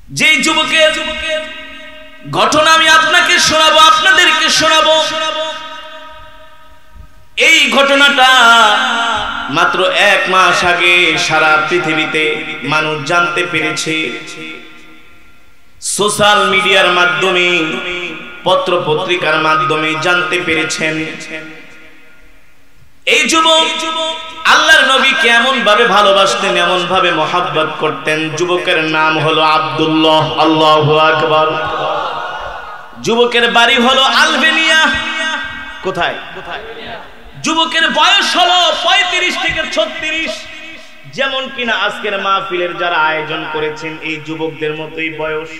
যে যুবকের ঘটনা আমি আপনাকে শোনাবো, আপনাদেরকে শোনাবো, এই ঘটনাটা মাত্র 1 মাস আগে সারা পৃথিবীতে মানুষ জানতে পেরেছে। সোশ্যাল মিডিয়ার মাধ্যমে, পত্র পত্রিকার মাধ্যমে জানতে পেরেছেন। এই যুবক আল্লাহর নবীকে এমন ভাবে ভালোবাসতেন, এমন ভাবে মহব্বত করতেন। যুবকের নাম হলো আব্দুল্লাহ। আল্লাহু আকবার। যুবকের বাড়ি হলো আলবেনিয়া। কোথায়? যুবকের বয়স হলো 35 থেকে 36, যেমন কিনা আজকের মাহফিলের যারা আয়োজন করেছেন এই যুবকদের মতোই বয়স।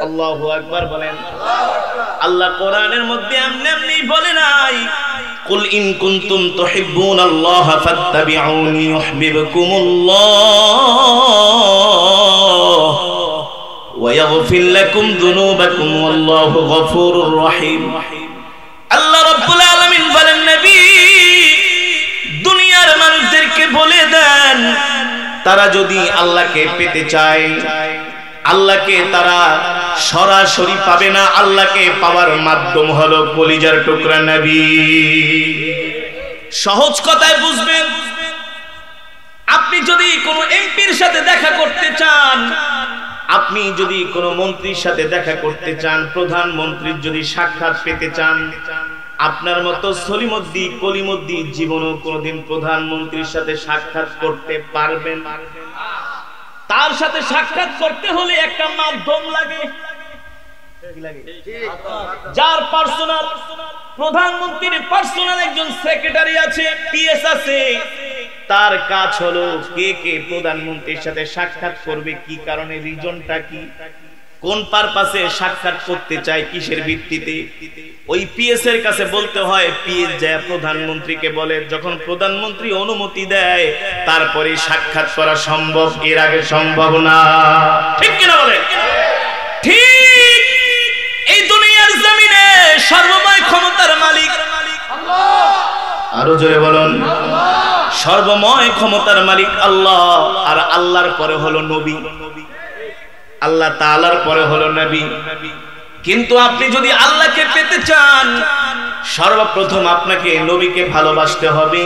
আল্লাহু আকবার বলেন। আল্লাহ কোরআনের মধ্যে এমনি বলে নাই, কুল ইন কুনতুম তুহিব্বুনাল্লাহ ফাত্তাবিউনি ইউহিব্বুকুমুল্লাহ ওয়া ইয়াগফির লাকুম যুনুবাকুম ওয়াল্লাহু গফুরুর রহিম। আল্লাহ রাব্বুল আলামিন বলেন, নবী দুনিয়ার মানুষদেরকে বলে দেন, তারা যদি আল্লাহকে পেতে চায়, আল্লাহকে তারা সরাসরি পাবে না। আল্লাহকে পাওয়ার মাধ্যম হলো কলিজার টুকরা নবী। সহজ কথায় বুঝবেন, আপনি যদি কোনো এমপির সাথে দেখা করতে চান, আপনি যদি কোনো মন্ত্রীর সাথে দেখা করতে চান, প্রধানমন্ত্রীর যদি সাক্ষাৎ পেতে চান, আপনার মতো সলিমুদ্দি কলিমুদ্দি জীবনও কোনোদিন প্রধানমন্ত্রীর সাথে সাক্ষাৎ করতে পারবেন না। তার সাথে সাক্ষাৎ করতে হলে একটা মাধ্যম লাগে। যার পার্সোনাল, প্রধানমন্ত্রীর পার্সোনাল একজন সেক্রেটারি আছে, পিএস আছে। তার কাজ হলো কে কে প্রধানমন্ত্রীর সাথে সাক্ষাৎ করবে, কি কারণে, রিজনটা কি, কোন পারপাসে সাক্ষাৎ করতে চায়, কিসের ভিত্তিতে, ওই পিএস এর কাছে বলতে হয়। পিএস যায় প্রধানমন্ত্রীকে বলে, যখন প্রধানমন্ত্রী অনুমতি দেয় তারপরে সাক্ষাৎ করা সম্ভব, এর আগে সম্ভব না। ঠিক কিনা বলে? ঠিক। এই দুনিয়ার জমিনে সর্বময় ক্ষমতার মালিক আল্লাহ। আরো জোরে বলুন, সর্বময় ক্ষমতার মালিক আল্লাহ। আর আল্লাহর পরে হলো নবী, আল্লাহ তাআলার পরে হলো নবী। কিন্তু আপনি যদি আল্লাহকে পেতে চান, সর্বপ্রথম আপনাকে নবীকে ভালোবাসতে হবে।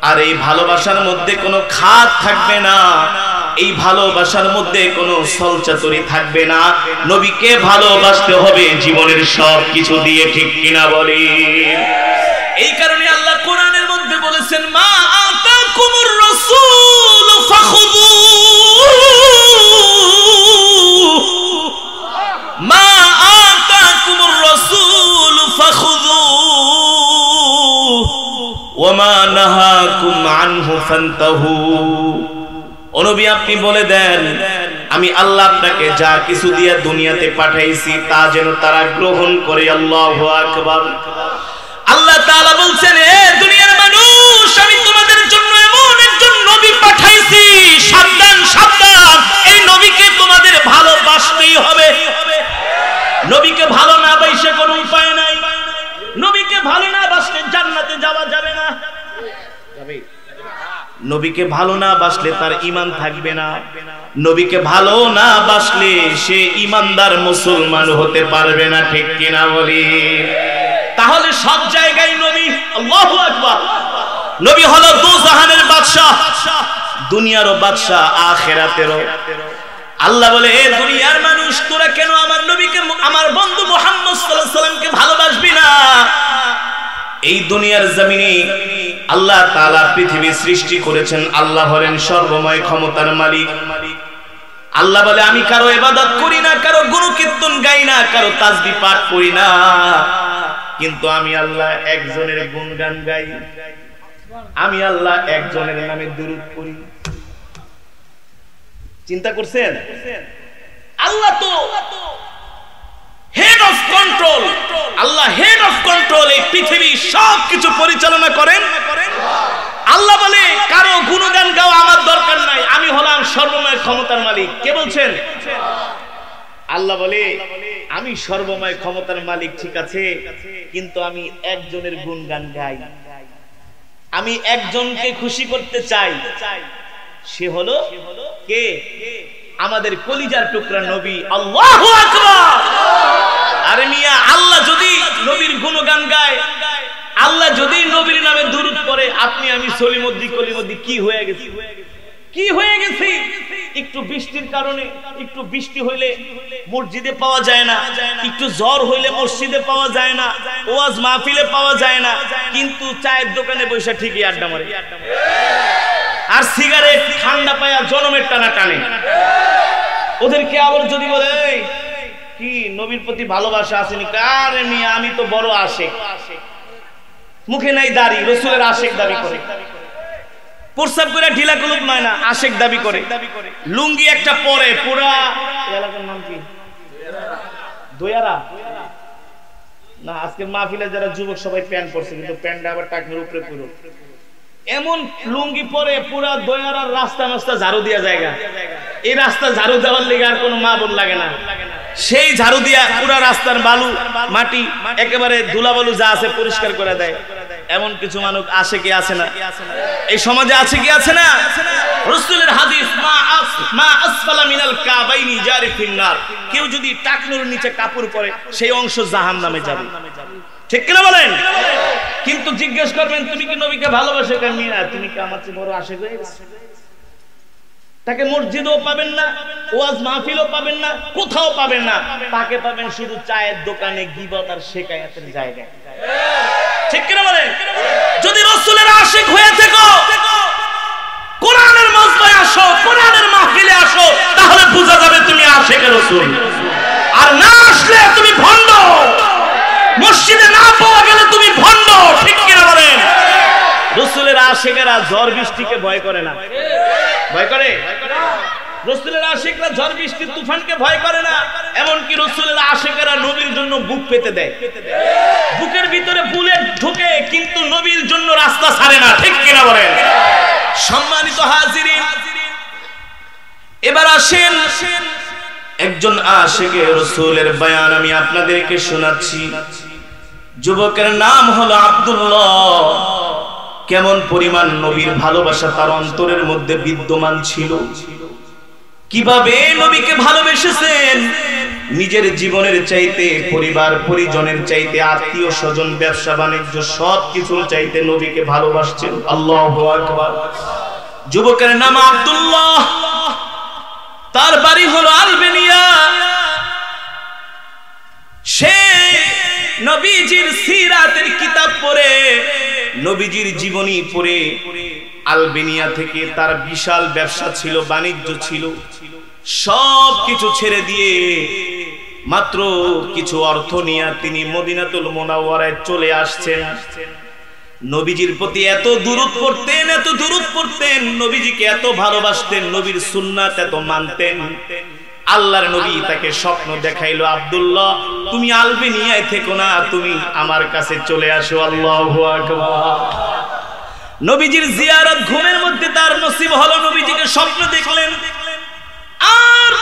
আর এই ভালোবাসার মধ্যে কোনো খাত থাকবে না, এই ভালোবাসার মধ্যে কোনো ছলচাতুরি থাকবে না। নবীকে ভালোবাসতে হবে জীবনের সব কিছু দিয়ে। ঠিক কিনা বলি? এই কারণে আল্লাহ কোরআনের মধ্যে বলেছেন, মা আতাকুমুর রাসূল ফাখুযু মা আতাকুমুর রাসূল ফাখুযু ওয়া মা নাহাকুম আনহু ফান্তাহু। ও নবী, আপনি বলে দেন, আমি আল্লাহ আপনাকে যা কিছু দিয়ে দুনিয়াতে পাঠাইছি তা যেন তারা গ্রহণ করে। আল্লাহু আকবার। আল্লাহ তাআলা বলছেন, হে দুনিয়ার মানুষ, আমি তোমাদের জন্য এমন একজন নবী পাঠাইছি, সাবধান সাবধান, এই নবীকে তোমাদের ভালোবাসতেই হবে। নবীকে ভালো না বাসলে কোনো উপায় নাই। নবীকে ভালো না বাসলে জান্নাতে যাওয়া যাবে না। নবীকে ভালো না বাসলে তার ঈমান থাকবে না। নবীকে ভালো না বাসলে সে ঈমানদার মুসলমান হতে পারবে না। ঠিক কিনা বলি? তাহলে সব জায়গায় নবী। আল্লাহু আকবার। নবী হলো দুজাহানের বাদশা, দুনিয়ারও বাদশা, আখিরাতেরও। আল্লাহ বলে, এ দুনিয়ার মানুষ, তোরা কেন আমার নবীকে, আমার বন্ধু মুহাম্মদ সাল্লাল্লাহু আলাইহি সাল্লামকে ভালোবাসবি না? এই দুনিয়ার জমিনে আল্লাহ তাআলা পৃথিবী সৃষ্টি করেছেন। আল্লাহ হলেন সর্বময় ক্ষমতার মালিক। আল্লাহ বলে, আমি কারো ইবাদত করি না, কারো গুণকীর্তন গাই না, কারো তাসবিহ পাঠ করি না, কিন্তু আমি আল্লাহ একজনের গুণগান গাই। আমি আল্লাহ একজনের নামে দুরূদ পড়ি। চিন্তা করছেন? আল্লাহ তো head of control. Allah head of control. এই পৃথিবী সবকিছু পরিচালনা করেন আল্লাহ। বলে, কারো গুণগান গাওয়া আমার দরকার নাই, আমি হলাম সর্বময় ক্ষমতার মালিক। কে বলছেন? আল্লাহ বলে, আমি সর্বময় ক্ষমতার মালিক, ঠিক আছে, কিন্তু আমি একজনের গুণগান গাই। আমি একজনকে খুশি করতে চাই। সে হলো কে? আমাদের কলিজার টুকরা নবী। আল্লাহু আকবার। আরে মিয়া, আল্লাহ যদি নবীর গুণগান গায়, আল্লাহ যদি নবীর নামে দুরূদ পড়ে, আপনি আমি সলিমুদ্দি কলিমুদ্দি কি হয়ে গেছি? কি হয়ে গেছি? একটু বৃষ্টির কারণে, একটু বৃষ্টি হইলে মসজিদে পাওয়া যায় না, একটু জ্বর হইলে মসজিদে পাওয়া যায় না, ওয়াজ মাহফিলে পাওয়া যায় না, কিন্তু চায়ের দোকানে বসে ঠিকই আড্ডা মারে, আর সিগারেট ঠান্ডা পায়া জনমের টানা টানে। ওদেরকে আবার যদি বলে কি নবীর প্রতি ভালোবাসা আসেনি, আরে মিয়া আমি তো বড় আশেক, মুখে নাই দাড়ি, রাসূলের আশেক দাবি করে, প্রস্রাব করে ঢিলা কলুপ নয় না, আশেক দাবি করে, লুঙ্গি একটা পরে, পুরা এলাকার নাম কি দয়ারা না, আজকের মাহফিলে যারা যুবক সবাই প্যান্ট পরছে, কিন্তু প্যান্টটা আবার টাকনির উপরে পুরো এমন লুঙ্গি পরে পুরা দয়ারার রাস্তা মাস্তা ঝাড়ু দিয়া জায়গা, এই রাস্তা ঝাড়ু দেওয়ার লেগে আর কোনো মা বোন লাগে না, সেই ঝাড়ু দিয়া পুরা রাস্তার বালু মাটি একেবারে ধুলা বালু যা আছে পরিষ্কার করে দেয়। এমন কিছু মানুষ আসে কি আছে না? এই সমাজে আছে কি আছে না? রাসূলের হাদিস, মা আসফালা মিনাল কাবাইনি জারি ফিন্নার, কেউ যদি টাকনুর নিচে কাপড় পরে সেই অংশ জাহান্নামে যাবে। ঠিক কিনা বলেন? কিন্তু জিজ্ঞেস করবেন তুমি কি নবীকে ভালোবাসো কেন? মিয়া তুমি কি আমার চেয়ে বড় আশিক হয়ে গেছো? তাকে মসজিদেও পাবেন না, ওয়াজ মাহফিলও পাবেন না, কোথাও পাবেন না, তাকে পাবেন শুধু চায়ের দোকানে গীবত আর শিকায়াতের জায়গায়। ঠিক কিনা বলেন? যদি রাসূলের আশিক হয়ে থাকো, কোরআনের মজমায় আসো, কোরআনের মাহফিলে আসো, তাহলে বোঝা যাবে তুমি আশিক রাসূল। আর না আসলে তুমি ভণ্ড, মসজিদে না পাওয়া গেলে তুমি ভণ্ড। ঠিক কিনা বলেন? রাসূলের আশিকেরা ঝড় বৃষ্টিকে ভয় করে না, ভয় করে? রাসূলের আশিকরা ঝড় বৃষ্টি তুফানকে ভয় করে না। এমনকি রাসূলের আশিকরা নবীর জন্য বুক পেতে দেয়, বুকের ভিতরে বুলেট ঢোকে, কিন্তু নবীর জন্য রাস্তা ছাড়ে না। ঠিক কিনা বলেন? সম্মানিত হাজিরিন, এবার আসেন একজন আশিকে রাসূলের বয়ান আমি আপনাদেরকে শোনাচ্ছি। যুবকের নাম হলো আব্দুল্লাহ। কেমন পরিমাণ নবীর ভালোবাসা তার অন্তরের মধ্যে বিদ্যমান ছিল, কিভাবে নবীকে ভালোবেসেছেন, নিজের জীবনের চাইতে, পরিবার পরিজনের চাইতে, আত্মীয় স্বজন, ব্যবসা বাণিজ্য সবকিছুর চাইতে নবীকে ভালোবাসছেন। আল্লাহু আকবার। যুবকের নাম আব্দুল্লাহ, তার বাড়ি হলো আলবেনিয়া। সে নবীজির সিরাতের কিতাব পড়ে, নবীজির জীবনী পড়ে, আলবেনিয়া থেকে তার বিশাল ব্যবসা ছিল, বাণিজ্য ছিল, সব কিছু ছেড়ে দিয়ে মাত্র কিছু অর্থ নিয়ে তিনি মদিনাতুল মুনাওয়ারায় চলে আসছেন। নবীজির প্রতি এত দুরূদ পড়তেন, এত দুরূদ পড়তেন, নবীজিকে এত ভালোবাসতেন, নবীর সুন্নাত এত মানতেন। আল্লাহর নবী তাকে স্বপ্ন দেখাইলো, আব্দুল্লাহ তুমি আলবেনিয়ায় থেকো না, তুমি আমার কাছে চলে আসো। আল্লাহু আকবার। নবীজির জিয়ারত ঘুমের মধ্যে তার নসিব হলো, নবীজিকে স্বপ্ন দেখলেন। আর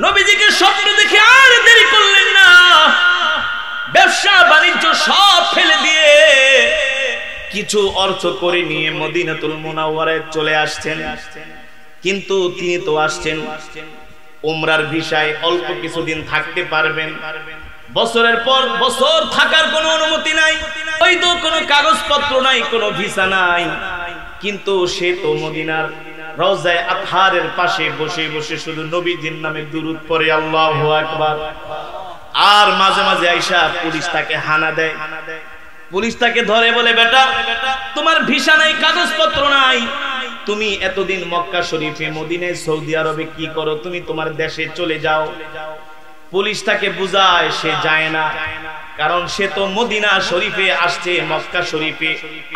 নবীজিকে স্বপ্ন দেখে আর দেরি করলেন না, ব্যবসা বাণিজ্য সব ফেলে দিয়ে কিছু অর্থ করে নিয়ে মদিনাতুল মুনাওয়ারায় চলে আসছেন। কিন্তু তিনি তো আসছেন উমরার ভিসায়, অল্প কিছুদিন থাকতে পারবেন। বছরের পর বছর থাকার কোনো অনুমতি নাই, বৈধ কোনো কাগজপত্র নাই, কোনো ভিসা নাই। কিন্তু সে তো মদিনার রওজায়ে আতহারের পাশে বসে বসে শুধু নবীজির নামে দুরূদ পড়ে। আল্লাহু আকবার। আর মাঝে মাঝে আয়েশা পুলিশ তাকে হানা দেয়, পুলিশ তাকে ধরে বলে, বেটা তোমার ভিসা নাই, কাগজপত্র নাই, তুমি এতদিন মক্কা শরীফে, মদিনায়, সৌদি আরবে কি করো? তুমি তোমার দেশে চলে যাও। পুলিশ তাকে বুঝায়, সে যায় না, কারণ সে তো মদিনা শরীফে আসছে, মক্কা শরীফে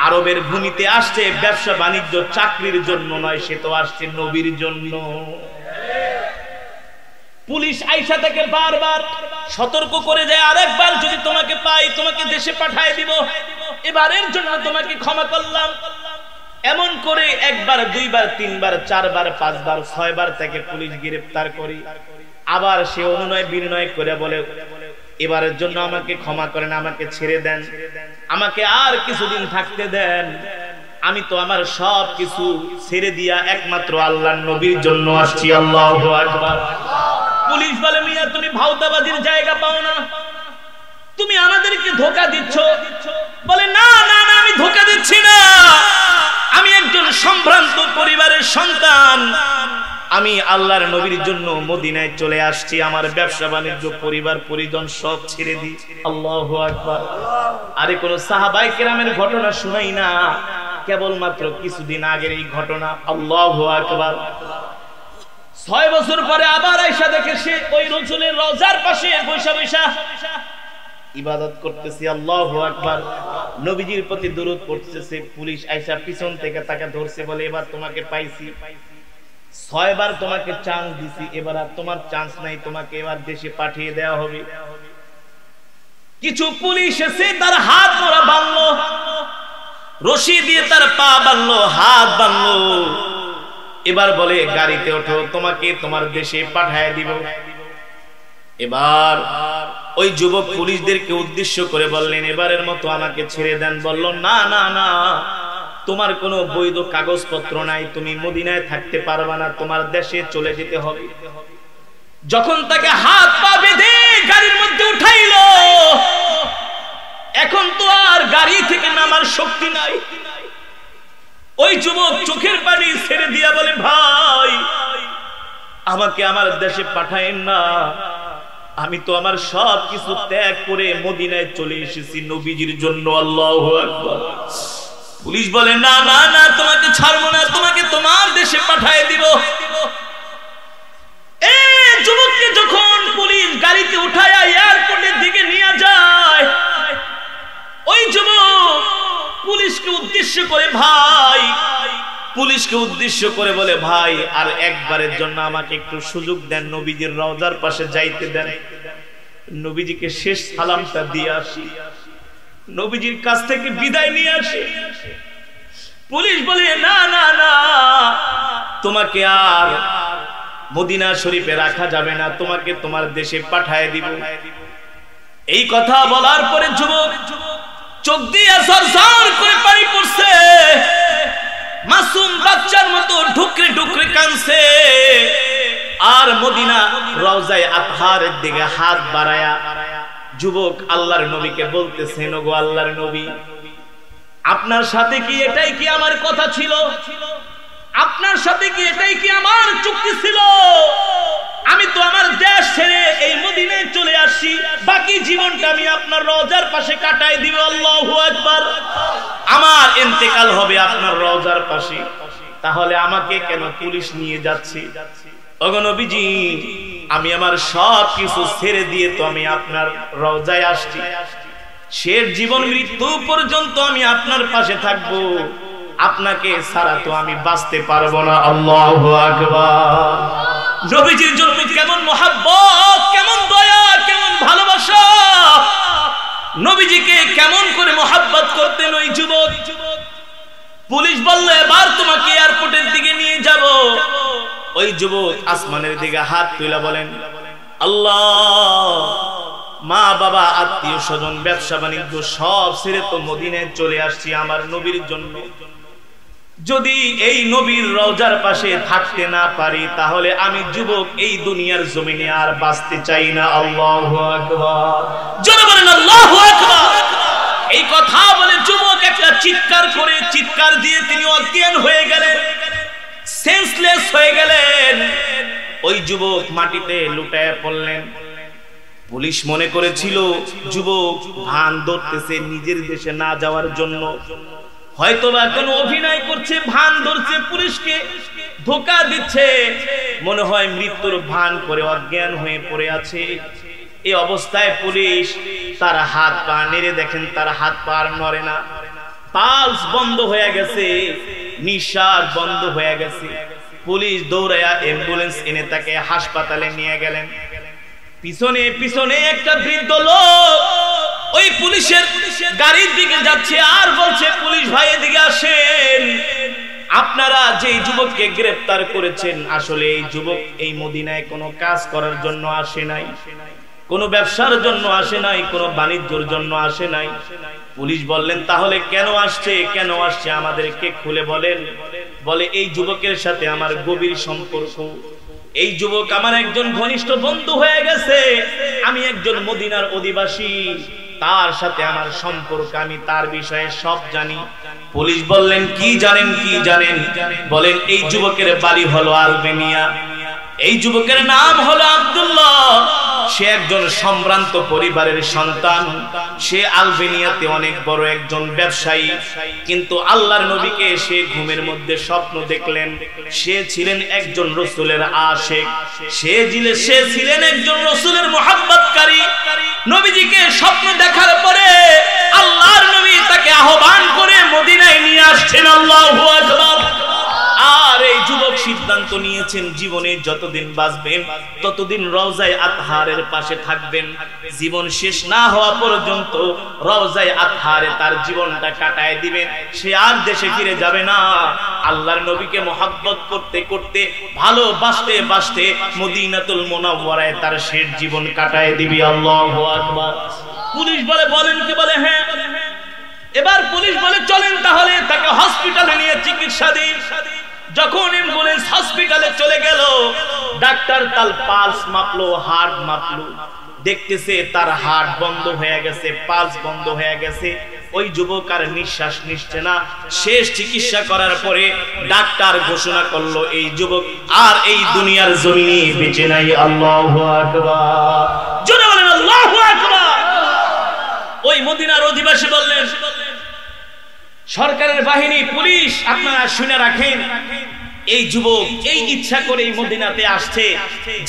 আরবের ভূমিতে আসছে ব্যবসা বাণিজ্য চাকরির জন্য নয়, সে তো আসছে নবীর জন্য। পুলিশ আয়েশা তাকে বারবার সতর্ক করে যায়, আরেকবার যদি তোমাকে পাই তোমাকে দেশে পাঠিয়ে দিব, এবারের জন্য তোমাকে ক্ষমা করলাম। এমন করে একবার, দুইবার, তিনবার, চারবার, পাঁচবার, ছয়বার তাকে পুলিশ গ্রেফতার করে। আবার সে অনুনয় বিনয় করে বলে, এবারের জন্য আমাকে ক্ষমা করেন, আমাকে ছেড়ে দেন, আমাকে আর কিছুদিন থাকতে দেন। আমি তো আমার সব কিছু ছেড়ে দিয়া একমাত্র আল্লাহর নবীর জন্য আসছি। আল্লাহু আকবার। পুলিশ বলে মিয়া তুমি ভাওতাবাজির জায়গা পাও না, তুমি আমাদেরকে ধোঁকা দিচ্ছ। বলে না না না, আমি ধোঁকা দিচ্ছি না, আমি একজন সম্ভ্রান্ত পরিবারের সন্তান, আমি আল্লাহর নবীর জন্য মদিনায় চলে আসছি, আমার ব্যবসা বাণিজ্য পরিবার পরিজন সব ছেড়ে দিই। আল্লাহু আকবার। আরে কোন সাহাবায়ে কেরামের ঘটনা শুনাই না, কেবলমাত্র কিছুদিন আগের এই ঘটনা। আল্লাহু আকবার। 6 বছর পরে আবার আয়েশা দেখে সে ওই রাসূলের রওজার পাশে বৈশা বৈশা ইবাদত করতেছে। আল্লাহু আকবার। নবীজির প্রতি দরুদ পড়তেছে। পুলিশ আয়েশা পিছন থেকে তাকে ধরছে, বলে এবার তোমাকে পাইছি, 6 বার তোমাকে চান্স দিছি, এবার আর তোমার চান্স নাই, তোমাকে এবার দেশে পাঠিয়ে দেওয়া হবে। কিছু পুলিশ এসে তার হাত মোড়া বাঁধলো, রশি দিয়ে তার পা বাঁধলো, হাত বাঁধলো। এবার বলে গাড়িতে ওঠো, তোমাকে তোমার দেশে পাঠিয়ে দিব। এবার ওই যুবক পুলিশদেরকে উদ্দেশ্য করে বললেন, এবারের মতো আমাকে ছেড়ে দেন। বলল না না না, তোমার কোনো বৈধ কাগজপত্র নাই, তুমি মদিনায় থাকতে পারবা না, তোমার দেশে চলে যেতে হবে। যখন তাকে হাত পা বেঁধে গাড়ির মধ্যে উঠাইলো, এখন তো আর গাড়ি থেকে নামার শক্তি নাই। ওই যুবক চোখের পানি ছেড়ে দিয়া বলে, ভাই আমাকে আমার দেশে পাঠায়েন না, আমি তো আমার সব কিছু ত্যাগ করে মদিনায় চলে এসেছি নবীজির জন্য। আল্লাহু আকবার। পুলিশ বলে না না না, তোমাকে ছাড়বো না, তোমাকে তোমার দেশে পাঠিয়ে দিব। এই যুবককে যখন পুলিশ গাড়িতে উঠায়া এয়ারপোর্টের দিকে নিয়ে যায়, ওই যুবক পুলিশকে উদ্দেশ্য করে পুলিশকে উদ্দেশ্য করে বলে, ভাই আর একবারের জন্য আমাকে একটু সুযোগ দেন, নবীজির রওজার পাশে যাইতে দেন, নবীজিকে শেষ সালামটা দিয়ে আসি, নবীজির কাছ থেকে বিদায় নিয়ে আসি। পুলিশ বলে না না না, তোমাকে আর মদিনা শরীফে রাখা যাবে না, তোমাকে তোমার দেশে পাঠিয়ে দিব। এই কথা বলার পরে যুবক চোখ দিয়ে ঝরঝর করে পানি পড়ছে, মাসুম বাচ্চার মতো ঢুকরে ঢুকরে কাঁদছে। আর মদিনা রওজায়ে আতহারের দিকে হাত বাড়ায়া যুবক আল্লাহর নবীকে বলতেছেন, ওগো আল্লাহর নবী, আপনার সাথে কি এটাই কি আমার কথা ছিল? আপনার সাথে কি এটাই কি আমার চুক্তি ছিল? আমি তো আমার দেশ ছেড়ে এই মদিনায় চলে আসছি, বাকি জীবনটা আমি আপনার রওজার পাশে কাটাই দিব। আল্লাহু আকবার। আমার ইন্তেকাল হবে আপনার রওজার পাশে, তাহলে আমাকে কেন পুলিশ নিয়ে যাচ্ছে? ওগো নবীজি, আমি আমার সব কিছু ছেড়ে দিয়ে তো আমি আপনার রওজায় আসছি, শেষ জীবন মৃত্যু পর্যন্ত আমি আপনার পাশে থাকবো, আপনাকে ছাড়া তো আমি বাঁচতে পারবো না। আল্লাহু আকবার। নবীজির জন্য কেমন মহব্বত, কেমন দয়া, কেমন ভালোবাসা, নবীজিকে কেমন করে মহব্বত করতেন ওই যুবক। পুলিশ বলল, এবার তোমাকে এয়ারপোর্টের দিকে নিয়ে যাব। ওই যুবক আসমানের দিকে হাত তুলে বলেন, আল্লাহ, মা বাবা আত্মীয় স্বজন ব্যবসা বাণিজ্য সব ছেড়ে তো মদিনায় চলে আসছি আমার নবীর জন্য, যদি এই নবীর রওজার পাশে থাকতে না পারি তাহলে আমি যুবক এই দুনিয়ার জমিনে আর বাঁচতে চাই না। আল্লাহু আকবার। জোরে বলেন আল্লাহু আকবার। এই কথা বলে যুবক একটা চিৎকার করে, চিৎকার দিয়ে তিনি অজ্ঞান হয়ে গেলেন, সেন্সলেস হয়ে গেলেন। ওই যুবক মাটিতে লুটায় পড়লেন। পুলিশ মনে করেছিল যুবক ভান ধরতেছে নিজের দেশে না যাওয়ার জন্য, হয়তোবা কোনো অভিনয় করছে, ভান ধরছে, পুলিশকে ধোঁকা দিচ্ছে, মনে হয় মৃত্যুর ভান করে অজ্ঞান হয়ে পড়ে আছে। এই অবস্থায় পুলিশ তার হাত পা নেড়ে দেখেন তার হাত পা আর নড়ে না, পালস বন্ধ হয়ে গেছে, নিঃশ্বাস বন্ধ হয়ে গেছে। পুলিশ দৌড়ায়া অ্যাম্বুলেন্স এনে তাকে হাসপাতালে নিয়ে গেলেন। পিছনে পিছনে একটা বৃদ্ধ লোক ওই পুলিশের গাড়ির দিকে যাচ্ছে আর বলছে, পুলিশ ভাই এদিকে আসেন, আপনারা যে যুবককে গ্রেফতার করেছেন আসলে এই যুবক এই মদিনায় কোনো কাজ করার জন্য আসে নাই, কোনো ব্যবসার জন্য আসে নাই, কোনো বাণিজ্যের জন্য আসে নাই। পুলিশ বললেন তাহলে কেন আসছে, কেন আসছে আমাদেরকে খুলে বলেন। বলে এই যুবকের সাথে আমার গভীর সম্পর্ক, এই যুবক আমার একজন ঘনিষ্ঠ বন্ধু হয়ে গেছে, আমি একজন মদিনার অধিবাসী, তার সাথে আমার সম্পর্ক, আমি তার বিষয়ে সব জানি। পুলিশ বললেন কি জানেন, কি জানেন? বলেন এই যুবকের বাড়ি হলো আলবেনিয়া, এই যুবকের নাম হলো আব্দুল্লাহ, সে একজন সম্ভ্রান্ত পরিবারের সন্তান, সে আলবেনিয়াতে অনেক বড় একজন ব্যবসায়ী। কিন্তু আল্লাহর নবীকে সে ঘুমের মধ্যে স্বপ্ন দেখলেন, সে ছিলেন একজন রাসূলের আশিক, সে ছিলেন একজন রাসূলের মুহাব্বতকারী। নবীজিকে স্বপ্ন দেখার পরে আল্লাহর নবী তাকে আহ্বান করে মদিনায় নিয়ে আসছেন। আল্লাহু আকবার। আর এই যুবক সিদ্ধান্ত নিয়েছেন জীবনে যতদিন বাঁচবেন ততদিন রওজায়ে আতহারের পাশে থাকবেন, জীবন শেষ না হওয়া পর্যন্ত রওজায়ে আতহারে তার জীবনটা কাটায় দিবেন, সে আর দেশে ফিরে যাবে না। আল্লাহর নবীকে মহব্বত করতে করতে, ভালোবাসতে বাসতে মদিনাতুল মুনাওয়ারায় তার শেষ জীবন কাটায় দিবি। আল্লাহু আকবার। পুলিশ বলে বলেন কি? বলে হ্যাঁ। এবার পুলিশ বলে চলেন তাহলে তাকে হসপিটালে নিয়ে চিকিৎসা দিন। যখন অ্যাম্বুলেন্স হসপিটালে চলে গেল, ডাক্তার তার পালস মাপলো, হার্ট মাপলো, দেখতেছে তার হার্ট বন্ধ হয়ে গেছে, পালস বন্ধ হয়ে গেছে, ওই যুবক আর নিঃশ্বাস নিচ্ছে না। শেষ চিকিৎসা করার পরে ডাক্তার ঘোষণা করলো এই যুবক আর এই দুনিয়ার জমিনে বেঁচে নাই। আল্লাহু আকবার। জোরে বলেন আল্লাহু আকবার। ওই মদিনার অধিবাসী বললেন, সরকারের বাহিনী, পুলিশ, আপনারা শুনে রাখেন, এই যুবক এই ইচ্ছা করে এই মদিনাতে আসছে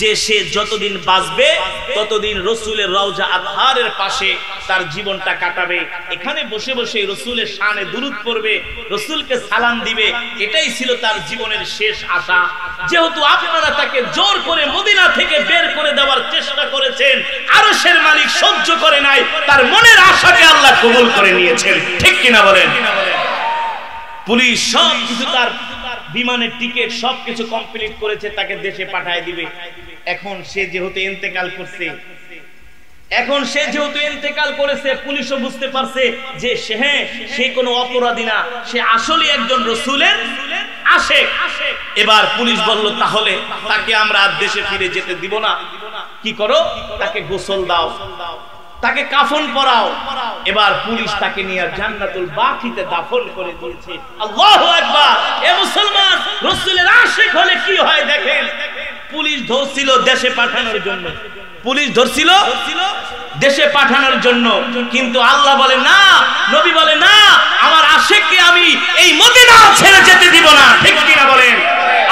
যে সে যতদিন বাঁচবে ততদিন রাসূলের রওজা আতহারের পাশে তার জীবনটা কাটাবে, এখানে বসে বসে রাসূলের শানে দুরূদ পড়বে, রাসূলকে সালাম দিবে, এটাই ছিল তার জীবনের শেষ আশা। যেহেতু আপনারা তাকে জোর করে মদিনা থেকে বের করে দেওয়ার চেষ্টা করেছেন, আরশের মালিক সহ্য করে নাই, তার মনের আশাকে আল্লাহ কবুল করে নিয়েছেন। ঠিক কিনা বলেন? পুলিশ সব কিছু, তার বিমানের টিকিট সবকিছু কমপ্লিট করেছে, তাকে দেশে পাঠিয়ে দিবে। এখন সে যেহেতু ইন্তেকাল করেছে, পুলিশও বুঝতে পারছে যে সে কোনো অপরাধী না, সে আসলে একজন রাসূলের আশিক। এবার পুলিশ বলল তাহলে তাকে আমরা আর দেশে ফিরে যেতে দিব না, কি করো, তাকে গোসল দাও, তাকে কাফন পরাও। এবার পুলিশ তাকে নিয়ে জান্নাতুল বাকিতে দাফন করে দিয়েছে। আল্লাহু আকবার। এ মুসলমান, রাসূলের আশিক হলে কি হয় দেখেন। পুলিশ ধরছিল দেশে পাঠানোর জন্য, পুলিশ ধরছিল দেশে পাঠানোর জন্য, কিন্তু আল্লাহ বলে না, নবী বলে না, আমার আশিককে আমি এই মদিনা ছেড়ে যেতে দিব না। ঠিক কিনা বলেন?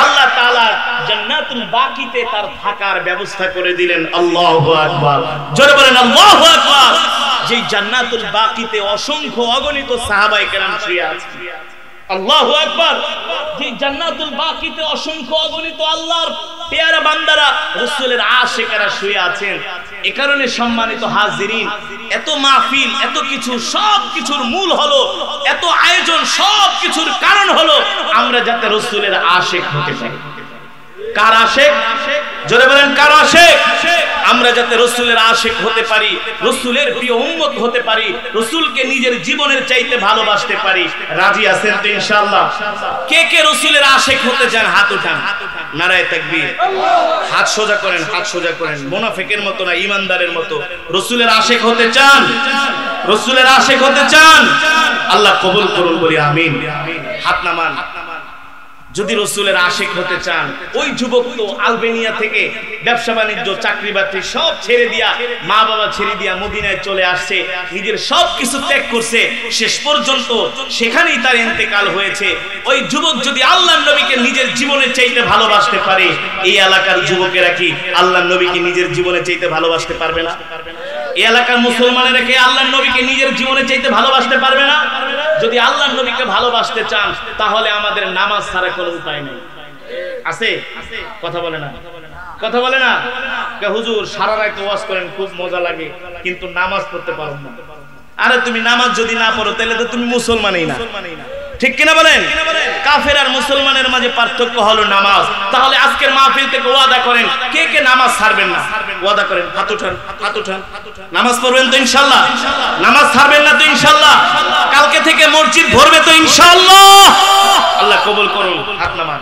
আল্লাহ তাআলা জান্নাতুল বাকিতে তার থাকার ব্যবস্থা করে দিলেন। আল্লাহু আকবার। জোরে বলেন আল্লাহু আকবার। যে জান্নাতুল বাকিতে অসংখ্য অগণিত সাহাবায়ে কেরাম শুয়ে আছেন। আল্লাহু আকবার। যে জান্নাতুল বাকিতে অসংখ্য অগণিত আল্লাহর পেয়ারা বান্দারা, রাসূলের আশিকেরা শুয়ে আছেন। এই কারণে সম্মানিত হাজিরিন, এত মাহফিল, এত কিছু, সব কিছুর মূল হলো, এত আয়োজন, সব কিছুর কারণ হলো আমরা যাতে রাসূলের আশিক হতে পারি। কার আশিক? জোরে বলেন কার আশিক? আমরা যাতে রাসূলের আশিক হতে পারি, রাসূলের প্রিয় উম্মত হতে পারি, রাসূলকে নিজের জীবনের চাইতে ভালোবাসতে পারি। রাজি আছেন তো ইনশাআল্লাহ? কে কে রাসূলের আশিক হতে চান? হাত উঠান। নারায়ে তাকবীর। হাত সোজা করেন, হাত সোজা করেন। মুনাফিকের মতো না, ঈমানদারের মতো। রাসূলের আশিক হতে চান? রাসূলের আশিক হতে চান? আল্লাহ কবুল করুন, বলি আমিন। হাত নামান। যদি রাসূলের আশিক হতে চান, ওই যুবক তো আলবেনিয়া থেকে ব্যবসা বাণিজ্য, চাকরি বাকরি সব ছেড়ে দিয়া, মা বাবা ছেড়ে দিয়া মদিনায় চলে আসছে, নিজের সব কিছু ত্যাগ করছে, শেষ পর্যন্ত সেখানেই তার ইন্তেকাল হয়েছে। ওই যুবক যদি আল্লাহর নবীকে নিজের জীবনের চাইতে ভালোবাসতে পারে, এই এলাকার যুবকেরা কি আল্লাহর নবীকে নিজের জীবনের চাইতে ভালোবাসতে পারবে না? এই এলাকার মুসলমানেরা কি আল্লাহর নবীকে নিজের জীবনের চাইতে ভালোবাসতে পারবে না? যদি আল্লাহর নবীকে ভালোবাসতে চান, তাহলে আমাদের নামাজ ছাড়া কোনো উপায় নেই। আছে? কথা বলে না, কথা বলে না। হুজুর সারা রাত ওয়াজ করেন, খুব মজা লাগে, কিন্তু নামাজ পড়তে পারো না। আরে তুমি নামাজ যদি না পড়ো তাহলে তো তুমি মুসলমানই না। ঠিক কিনা বলেন? কাফের আর মুসলমানের মাঝে পার্থক্য হলো নামাজ। তাহলে আজকের মাহফিল থেকে ওয়াদা করেন, কে কে নামাজ ছাড়বেন না? ওয়াদা করেন, হাত উঠান, হাত উঠান। নামাজ পড়বেন তো ইনশাআল্লাহ? নামাজ ছাড়বেন না তো ইনশাআল্লাহ? কালকে থেকে মসজিদ ভরবে তো ইনশাআল্লাহ? আল্লাহ কবুল করুন, হাত নামান।